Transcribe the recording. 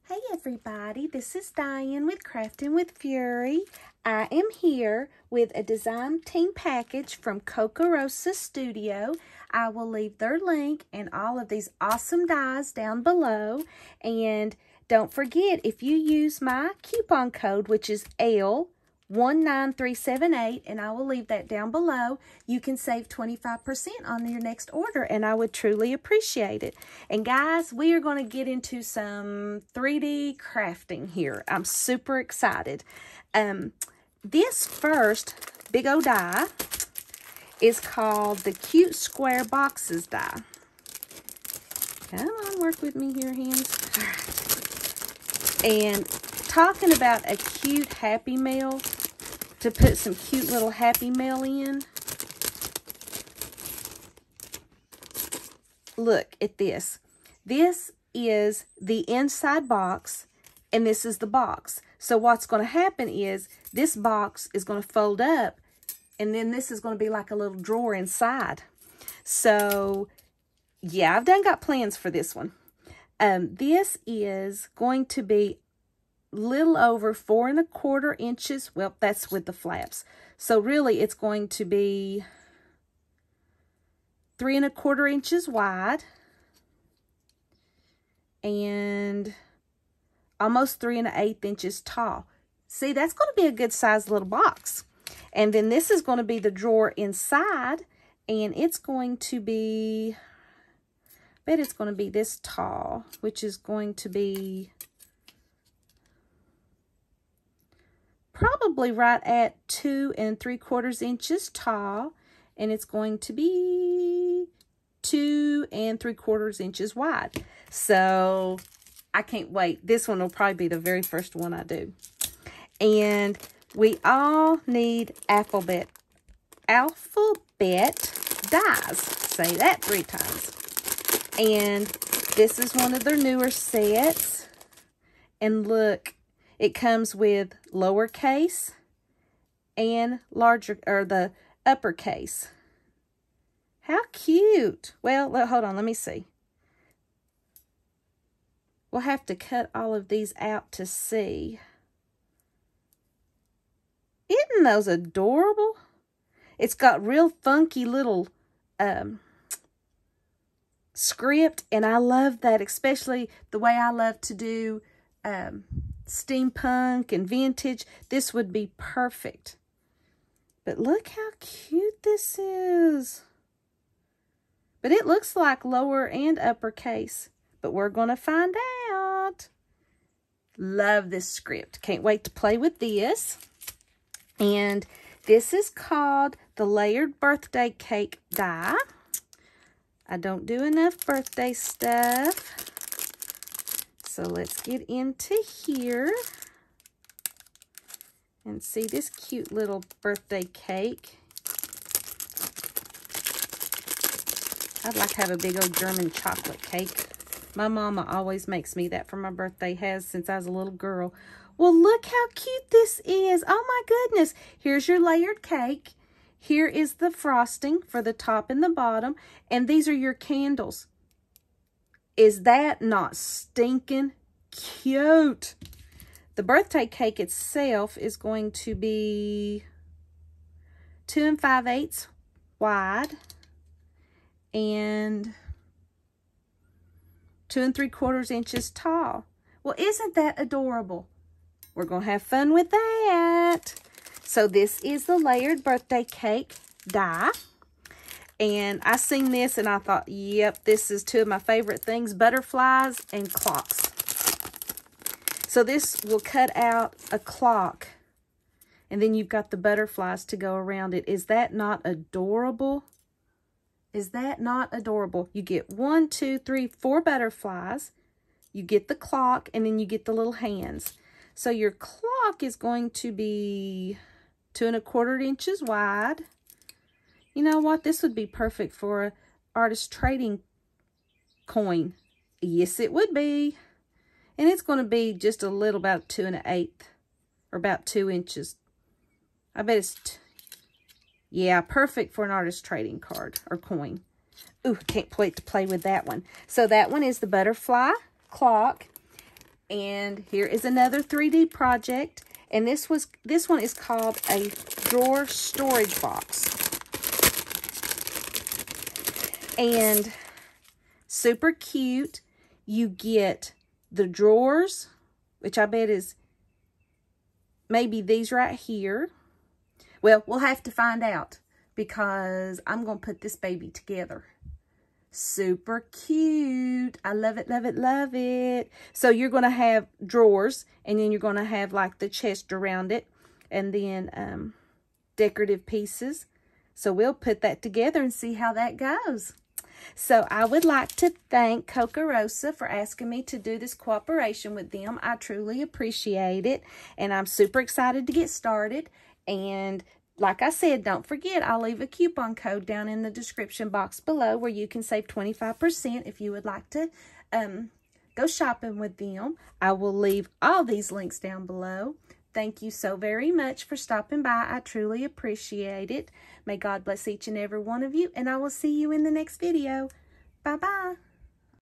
Hey everybody, this is Diane with Crafting with Fury. I am here with a design team package from Kokorosastudio. I will leave their link and all of these awesome dies down below. And don't forget, if you use my coupon code, which is L19378, and I will leave that down below, you can save 25% on your next order, and I would truly appreciate it. And guys, we are going to get into some 3D crafting here. I'm super excited. This first big old die is called the Cute Square Boxes die. Come on, work with me here, hands. All right. And talking about a cute Happy Mail, to put some cute little Happy Mail in. Look at this. This is the inside box, and this is the box. So what's going to happen is this box is going to fold up, and then this is going to be like a little drawer inside. So, yeah, I've got plans for this one. This is going to be little over 4 1/4 inches. Well, that's with the flaps. So really, it's going to be 3 1/4 inches wide and almost 3 1/8 inches tall. See, that's going to be a good sized little box. And then this is going to be the drawer inside, and it's going to be, I bet it's going to be this tall, which is going to be probably right at 2 3/4 inches tall, and it's going to be 2 3/4 inches wide. So I can't wait. This one will probably be the very first one I do. And we all need alphabet dies. Say that 3 times. And this is one of their newer sets. And look, it comes with lowercase and larger, or the uppercase. How cute. Well, hold on, let me see. We'll have to cut all of these out to see. Isn't those adorable? It's got real funky little script, and I love that, especially the way I love to do steampunk and vintage. This would be perfect. But look how cute this is. But it looks like lower and uppercase, but we're going to find out. Love this script. Can't wait to play with this. And this is called the Layered Birthday Cake die. I don't do enough birthday stuff. So let's get into here and see this cute little birthday cake. I'd like to have a big old German chocolate cake. My mama always makes me that for my birthday, has since I was a little girl. Well, look how cute this is. Oh my goodness. Here's your layered cake. Here is the frosting for the top and the bottom. And these are your candles. Is that not stinking cute? The birthday cake itself is going to be 2 5/8 wide and 2 3/4 inches tall. Well, isn't that adorable? We're going to have fun with that. So this is the layered birthday cake die. And I seen this and I thought, yep, this is 2 of my favorite things, butterflies and clocks. So this will cut out a clock, and then you've got the butterflies to go around it. Is that not adorable? Is that not adorable? You get 1, 2, 3, 4 butterflies. You get the clock, and then you get the little hands. So your clock is going to be 2 1/4 inches wide. You know what? This would be perfect for an artist trading coin. Yes, it would be. And it's going to be just a little, about 2 1/8, or about 2 inches. I bet it's, yeah, perfect for an artist trading card or coin. Ooh, can't wait to play with that one. So that one is the butterfly clock. And here is another 3D project. And this one is called a drawer storage box. And super cute. You get the drawers, which I bet is maybe these right here. Well, we'll have to find out because I'm going to put this baby together. Super cute. I love it, love it, love it. So you're going to have drawers, and then you're going to have like the chest around it, and then decorative pieces. So we'll put that together and see how that goes. So I would like to thank Kokorosa for asking me to do this cooperation with them. I truly appreciate it, and I'm super excited to get started. And like I said, don't forget, I'll leave a coupon code down in the description box below where you can save 25% if you would like to go shopping with them. I will leave all these links down below. Thank you so very much for stopping by. I truly appreciate it. May God bless each and every one of you, and I will see you in the next video. Bye-bye.